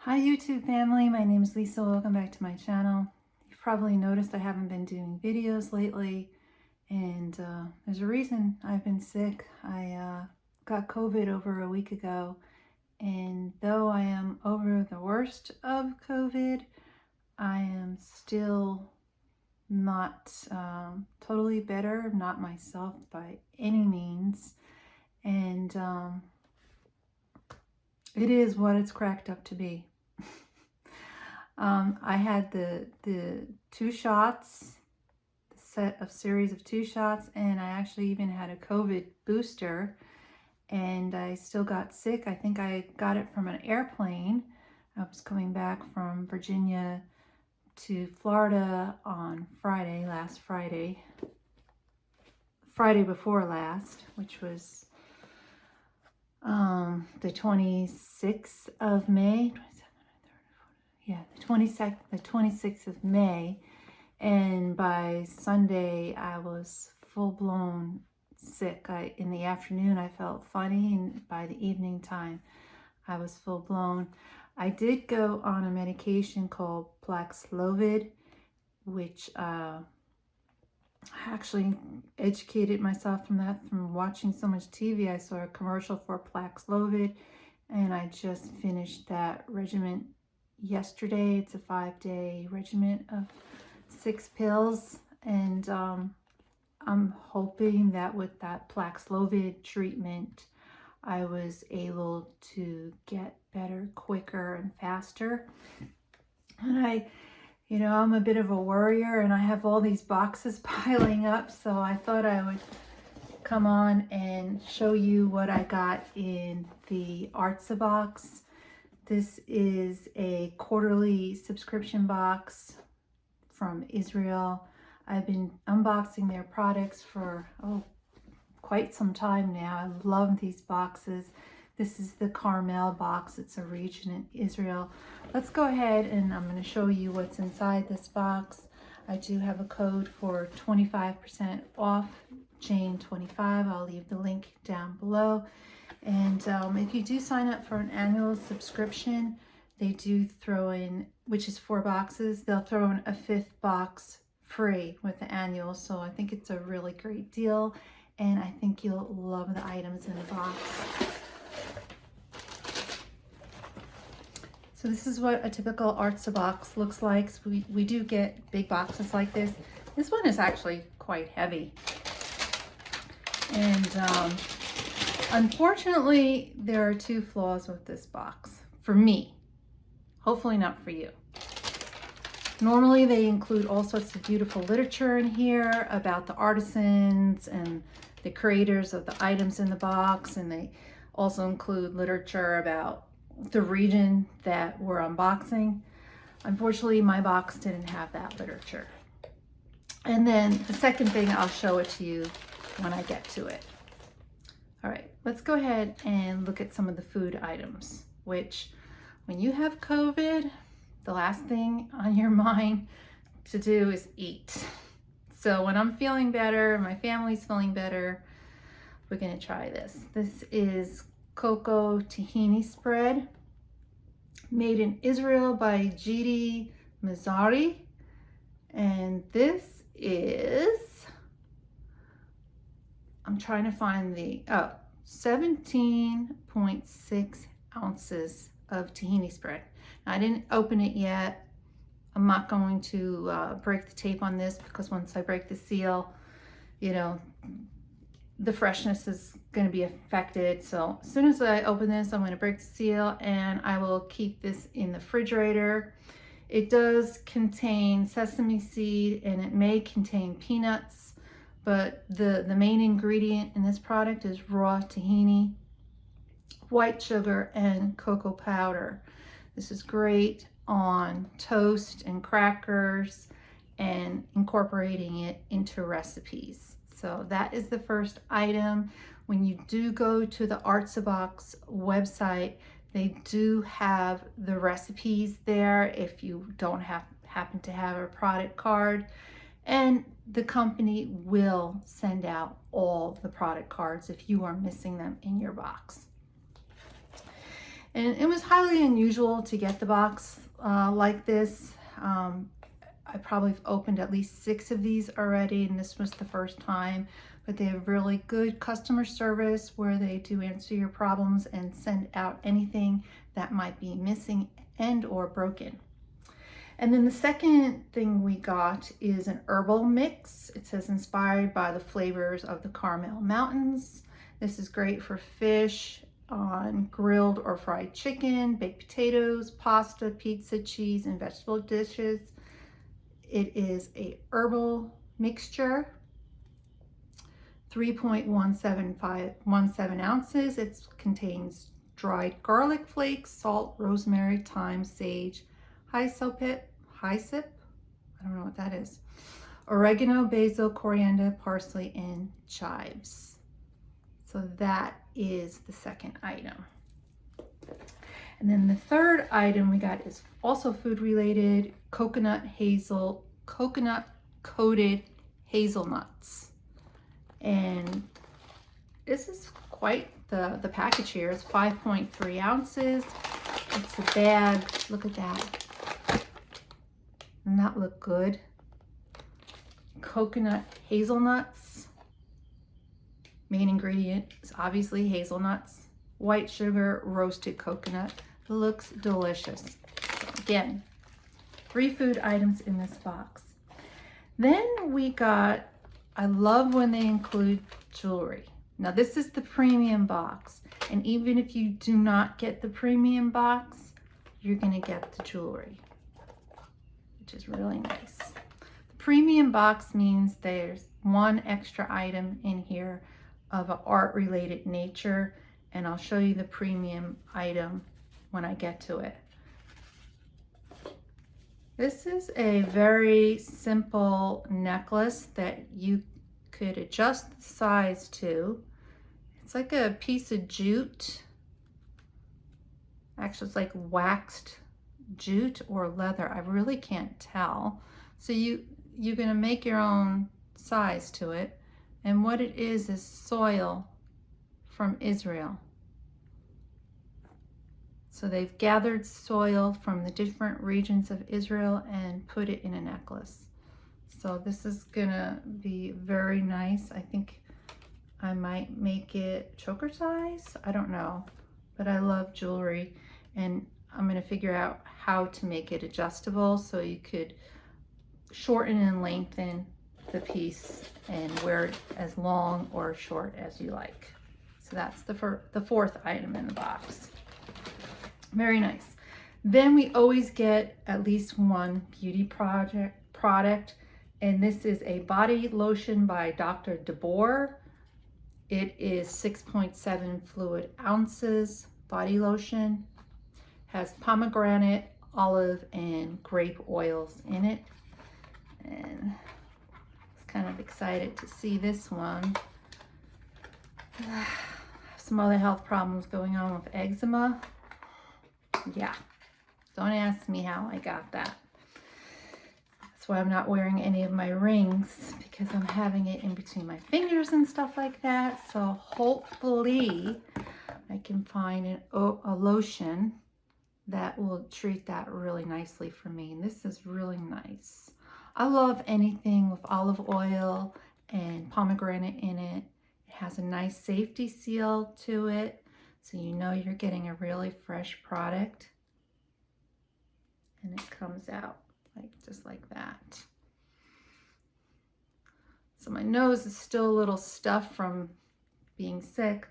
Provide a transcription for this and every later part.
Hi YouTube family, my name is Lisa. Welcome back to my channel. You've probably noticed I haven't been doing videos lately, and there's a reason. I've been sick. I got COVID over a week ago, and though I am over the worst of COVID, I am still not totally better, not myself by any means, and it is what it's cracked up to be. I had the two shots, the series of two shots, and I actually even had a COVID booster, and I still got sick. I think I got it from an airplane. I was coming back from Virginia to Florida on last Friday before last, which was the 26th of May. Yeah, the 26th of May, and by Sunday I was full-blown sick. In the afternoon I felt funny, and by the evening time I was full-blown. I did go on a medication called Paxlovid, which I actually educated myself from that from watching so much TV. I saw a commercial for Paxlovid, and I just finished that regimen yesterday. It's a 5-day regimen of 6 pills, and I'm hoping that with that Paxlovid treatment I was able to get better quicker and faster. And I'm a bit of a worrier, and I have all these boxes piling up, so I thought I would come on and show you what I got in the Artza Box. This is a quarterly subscription box from Israel. I've been unboxing their products for quite some time now. I love these boxes. This is the Carmel Box. It's a region in Israel. Let's go ahead and I'm going to show you what's inside this box. I do have a code for 25% off, Jane 25. I'll leave the link down below. And if you do sign up for an annual subscription, they do throw in, which is 4 boxes, they'll throw in a 5th box free with the annual. So I think it's a really great deal, and I think you'll love the items in the box. So this is what a typical Artza box looks like. So we do get big boxes like this. This one is actually quite heavy. And unfortunately, there are 2 flaws with this box, for me. Hopefully not for you. Normally they include all sorts of beautiful literature in here about the artisans and the creators of the items in the box, and they also include literature about the region that we're unboxing. Unfortunately, my box didn't have that literature. And then the second thing, I'll show it to you when I get to it. All right, let's go ahead and look at some of the food items, which when you have COVID, the last thing on your mind to do is eat. So when I'm feeling better, my family's feeling better, we're gonna try this. This is cocoa tahini spread, made in Israel by Gidi Mazari. And this is, I'm trying to find the, 17.6 ounces of tahini spread. Now, I didn't open it yet. I'm not going to break the tape on this, because once I break the seal, the freshness is going to be affected. So as soon as I open this, I'm going to break the seal, and I will keep this in the refrigerator. It does contain sesame seed, and it may contain peanuts, but the main ingredient in this product is raw tahini, white sugar, and cocoa powder. This is great on toast and crackers and incorporating it into recipes. So that is the first item. When you do go to the Artza Box website, they do have the recipes there if you don't happen to have a product card, and the company will send out all the product cards if you are missing them in your box. And it was highly unusual to get the box like this. I probably opened at least 6 of these already, and this was the first time. But they have really good customer service where they do answer your problems and send out anything that might be missing and or broken. And then the second thing we got is an herbal mix. It says inspired by the flavors of the Carmel Mountains. This is great for fish on grilled or fried chicken, baked potatoes, pasta, pizza, cheese, and vegetable dishes. It is a herbal mixture, 3.17 ounces. It contains dried garlic flakes, salt, rosemary, thyme, sage, hyssop, I don't know what that is, oregano, basil, coriander, parsley, and chives. So that is the second item. And then the third item we got is also food related, coconut coated hazelnuts. And this is quite the package here. It's 5.3 ounces. It's a bag. Look at that. Doesn't that look good? Coconut hazelnuts. Main ingredient is obviously hazelnuts. White sugar, roasted coconut. It looks delicious. Again, 3 food items in this box. Then we got, I love when they include jewelry. Now this is the premium box. And even if you do not get the premium box, you're gonna get the jewelry, which is really nice. The premium box means there's 1 extra item in here of an art related nature, and I'll show you the premium item when I get to it. This is a very simple necklace that you could adjust the size to. It's like a piece of jute. Actually, it's like waxed jute or leather. I really can't tell. So you're gonna make your own size to it. And what it is soil from Israel. So they've gathered soil from the different regions of Israel and put it in a necklace. So this is gonna be very nice. I think I might make it choker size. I don't know, but I love jewelry, and I'm gonna figure out how to make it adjustable so you could shorten and lengthen the piece and wear it as long or short as you like. So that's the 4th item in the box. Very nice. Then we always get at least 1 beauty product, and this is a body lotion by Dr. DeBoer. It is 6.7 fluid ounces body lotion. Has pomegranate, olive, and grape oils in it. And I was kind of excited to see this one. I have some other health problems going on with eczema. Yeah, don't ask me how I got that. That's why I'm not wearing any of my rings, because I'm having it in between my fingers and stuff like that. So hopefully I can find a lotion that will treat that really nicely for me. And this is really nice. I love anything with olive oil and pomegranate in it. It has a nice safety seal to it, so you know you're getting a really fresh product. And it comes out just like that. So my nose is still a little stuffed from being sick.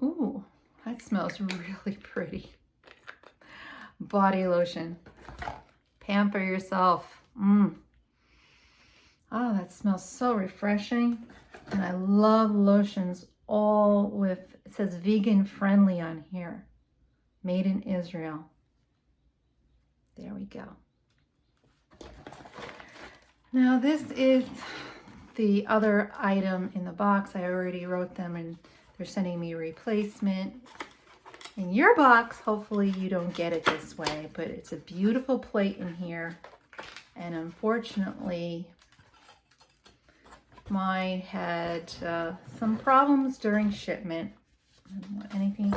Ooh, that smells really pretty. Body lotion. Pamper yourself. Oh, that smells so refreshing. And I love lotions all with, it says vegan friendly on here. Made in Israel. There we go. Now this is the other item in the box. I already wrote them and they're sending me a replacement. In your box, hopefully you don't get it this way, but it's a beautiful plate in here. And unfortunately, mine had some problems during shipment. I don't want anything.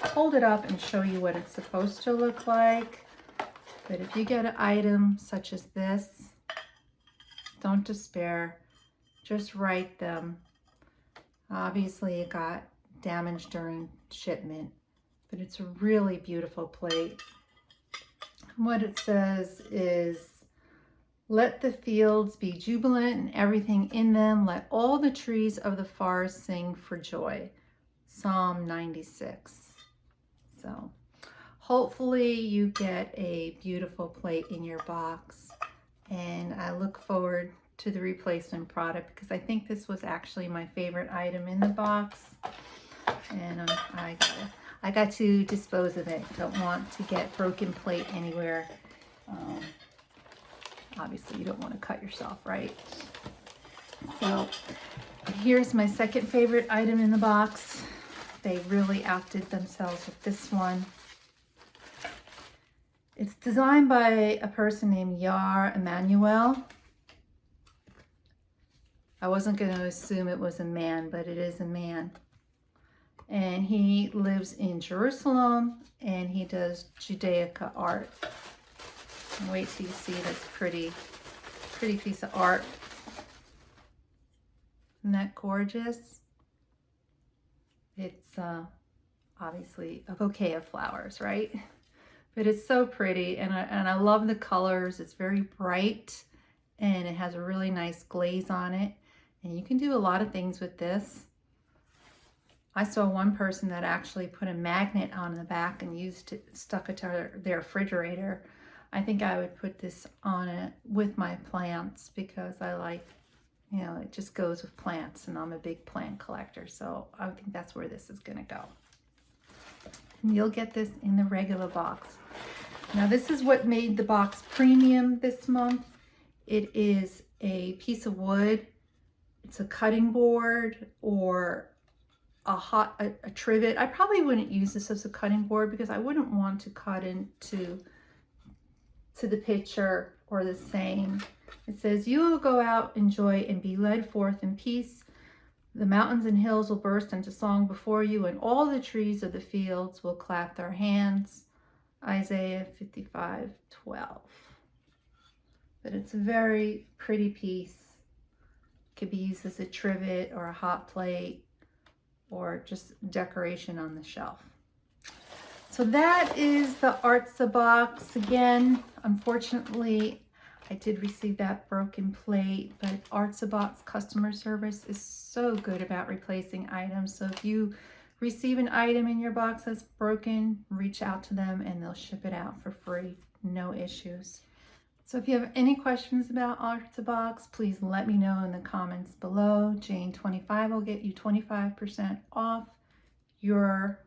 hold it up and show you what it's supposed to look like. But if you get an item such as this, don't despair. Just write them. Obviously it got damaged during shipment, but it's a really beautiful plate. And what it says is, let the fields be jubilant and everything in them. Let all the trees of the forest sing for joy. Psalm 96. So hopefully you get a beautiful plate in your box. And I look forward to the replacement product because I think this was actually my favorite item in the box. And I got to dispose of it. Don't want to get broken plate anywhere. Obviously you don't want to cut yourself, right? So here's my second favorite item in the box. They really outdid themselves with this one. It's designed by a person named Yar Emanuel. I wasn't going to assume it was a man, but it is a man. And he lives in Jerusalem and he does Judaica art. And wait till you see this pretty piece of art. Isn't that gorgeous? It's obviously a bouquet of flowers, right? But it's so pretty, and I love the colors. It's very bright, and it has a really nice glaze on it. And you can do a lot of things with this. I saw one person that actually put a magnet on the back and stuck it to their refrigerator. I think I would put this on it with my plants because I like, you know, it just goes with plants, and I'm a big plant collector. So I think that's where this is gonna go. And you'll get this in the regular box. Now this is what made the box premium this month. It is a piece of wood. It's a cutting board or a trivet. I probably wouldn't use this as a cutting board because I wouldn't want to cut into the picture or the saying. It says, you will go out, enjoy, and be led forth in peace. The mountains and hills will burst into song before you, and all the trees of the fields will clap their hands. Isaiah 55:12. But it's a very pretty piece. It could be used as a trivet or a hot plate or just decoration on the shelf. So that is the Artza Box. Again, unfortunately, I did receive that broken plate, but Artza Box customer service is so good about replacing items. So if you receive an item in your box that's broken, reach out to them and they'll ship it out for free. No issues. So if you have any questions about Artza Box, please let me know in the comments below. Jane25 will get you 25% off your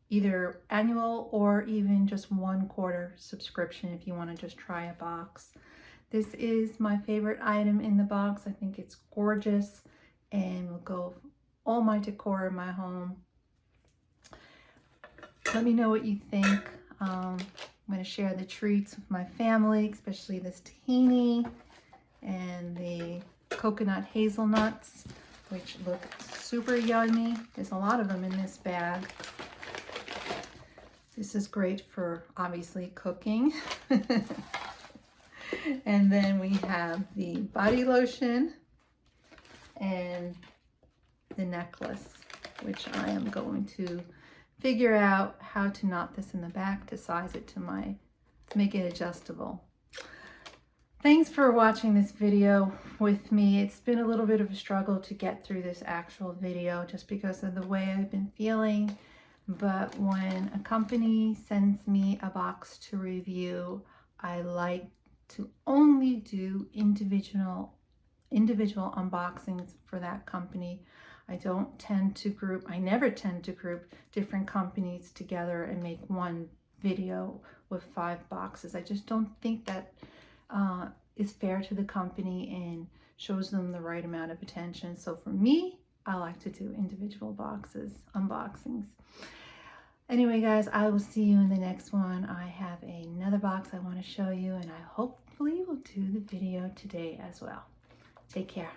either annual or even just 1 quarter subscription if you want to just try a box. This is my favorite item in the box. I think it's gorgeous and will go all my decor in my home. Let me know what you think. I'm going to share the treats with my family, especially this tahini and the coconut hazelnuts, which look super yummy. There's a lot of them in this bag. This is great for obviously cooking. And then we have the body lotion and the necklace, which I am going to figure out how to knot this in the back to size it to make it adjustable. Thanks for watching this video with me. It's been a little bit of a struggle to get through this actual video just because of the way I've been feeling. But when a company sends me a box to review, I like to only do individual unboxings for that company. I never tend to group different companies together and make one video with 5 boxes. I just don't think that is fair to the company and shows them the right amount of attention. So for me, I like to do individual unboxings. Anyway, guys, I will see you in the next one. I have another box I want to show you, and I hopefully will do the video today as well. Take care.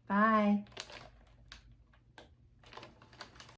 Bye.